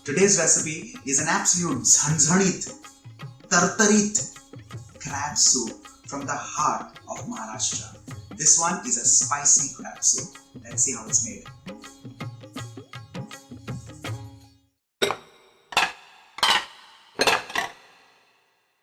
Today's recipe is an absolute zanzanit, tartarit crab soup from the heart of Maharashtra. This one is a spicy crab soup. Let's see how it's made.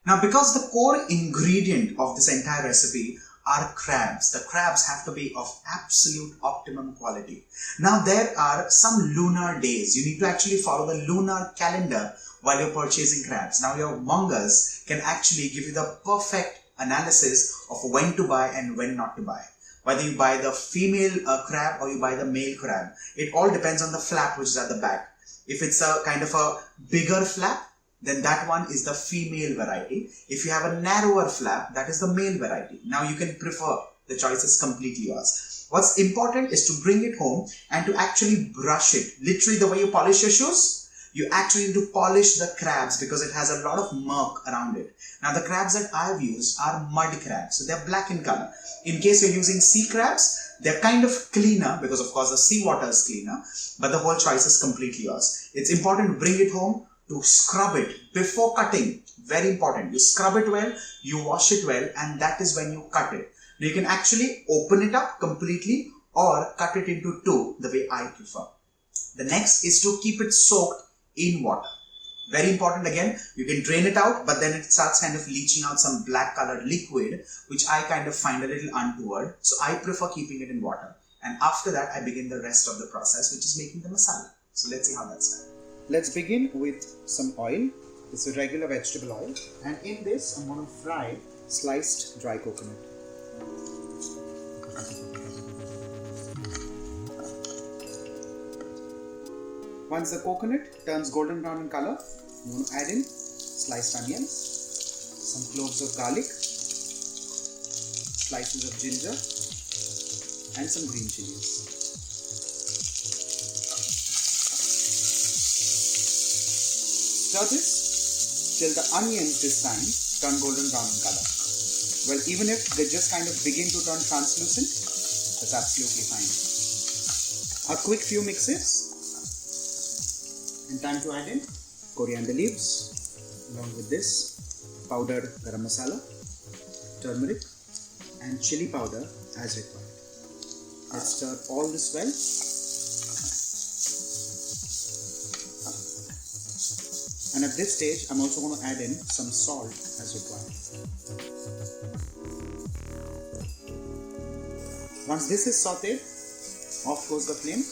Now, because the core ingredient of this entire recipe are crabs, the crabs have to be of absolute optimum quality. Now, there are some lunar days. You need to actually follow the lunar calendar while you're purchasing crabs. Now, your mongers can actually give you the perfect analysis of when to buy and when not to buy. Whether you buy the female crab or you buy the male crab, it all depends on the flap which is at the back. If it's a kind of a bigger flap, then that one is the female variety. If you have a narrower flap, that is the male variety. Now you can prefer, the choice is completely yours. What's important is to bring it home and to actually brush it. Literally the way you polish your shoes, you actually need to polish the crabs because it has a lot of murk around it. Now the crabs that I've used are mud crabs, so they're black in color. In case you're using sea crabs, they're kind of cleaner because of course the seawater is cleaner, but the whole choice is completely yours. It's important to bring it home, to scrub it before cutting. Very important. You scrub it well, you wash it well, and that is when you cut it. Now you can actually open it up completely or cut it into two, the way I prefer. The next is to keep it soaked in water. Very important again, you can drain it out, but then it starts kind of leaching out some black colored liquid, which I kind of find a little untoward. So I prefer keeping it in water. And after that, I begin the rest of the process, which is making the masala. So let's see how that's done. Let's begin with some oil. This is regular vegetable oil. And in this, I'm going to fry sliced dry coconut. Once the coconut turns golden brown in color, I'm going to add in sliced onions, some cloves of garlic, slices of ginger, and some green chilies. Stir this till the onions this time turn golden brown in color. Well, even if they just kind of begin to turn translucent, that's absolutely fine. A quick few mixes. And time to add in coriander leaves along with this powdered garam masala, turmeric and chili powder as required. Let's stir all this well. And at this stage, I'm also going to add in some salt as required. Once this is sauteed, off goes the flame.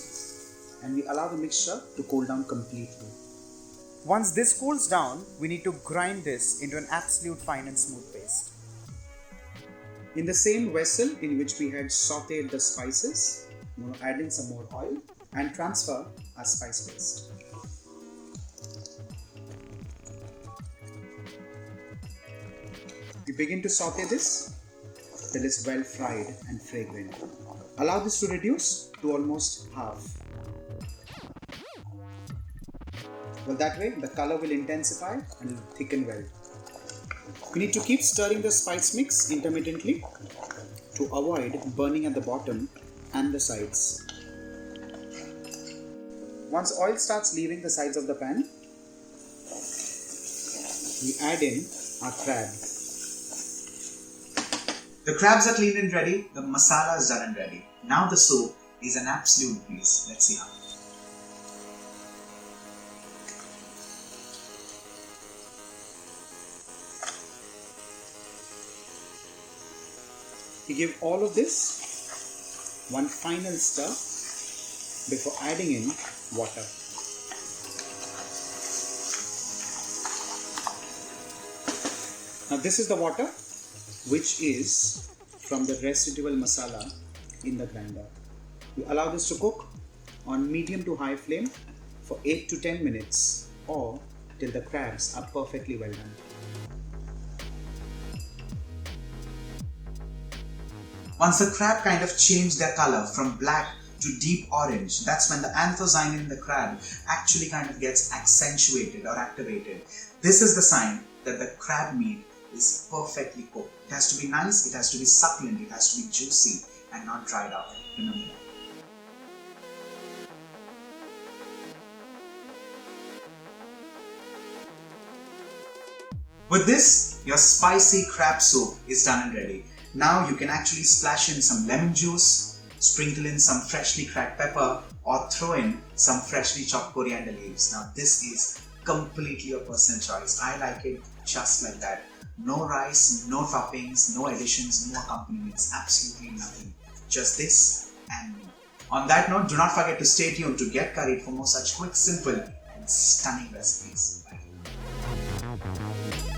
And we allow the mixture to cool down completely. Once this cools down, we need to grind this into an absolute fine and smooth paste. In the same vessel in which we had sauteed the spices, I'm going to add in some more oil and transfer our spice paste. We begin to saute this till it's well fried and fragrant. Allow this to reduce to almost half. Well, that way the color will intensify and thicken well. We need to keep stirring the spice mix intermittently to avoid burning at the bottom and the sides. Once oil starts leaving the sides of the pan, we add in our crab. The crabs are cleaned and ready, the masala is done and ready. Now the soup is an absolute breeze. Let's see how. We give all of this one final stir before adding in water. Now this is the water which is from the residual masala in the grinder. We allow this to cook on medium to high flame for 8 to 10 minutes or till the crabs are perfectly well done. Once the crab kind of changed their color from black to deep orange, that's when the anthocyanin in the crab actually kind of gets accentuated or activated. This is the sign that the crab meat is perfectly cooked. It has to be nice, it has to be succulent, it has to be juicy and not dried out. Remember that. With this, your spicy crab soup is done and ready. Now you can actually splash in some lemon juice, sprinkle in some freshly cracked pepper, or throw in some freshly chopped coriander leaves. Now this is completely your personal choice. I like it just like that. No rice, no toppings, no additions, no accompaniments, absolutely nothing. Just this and me. On that note, do not forget to stay tuned to Get Curried for more such quick, simple and stunning recipes. Bye.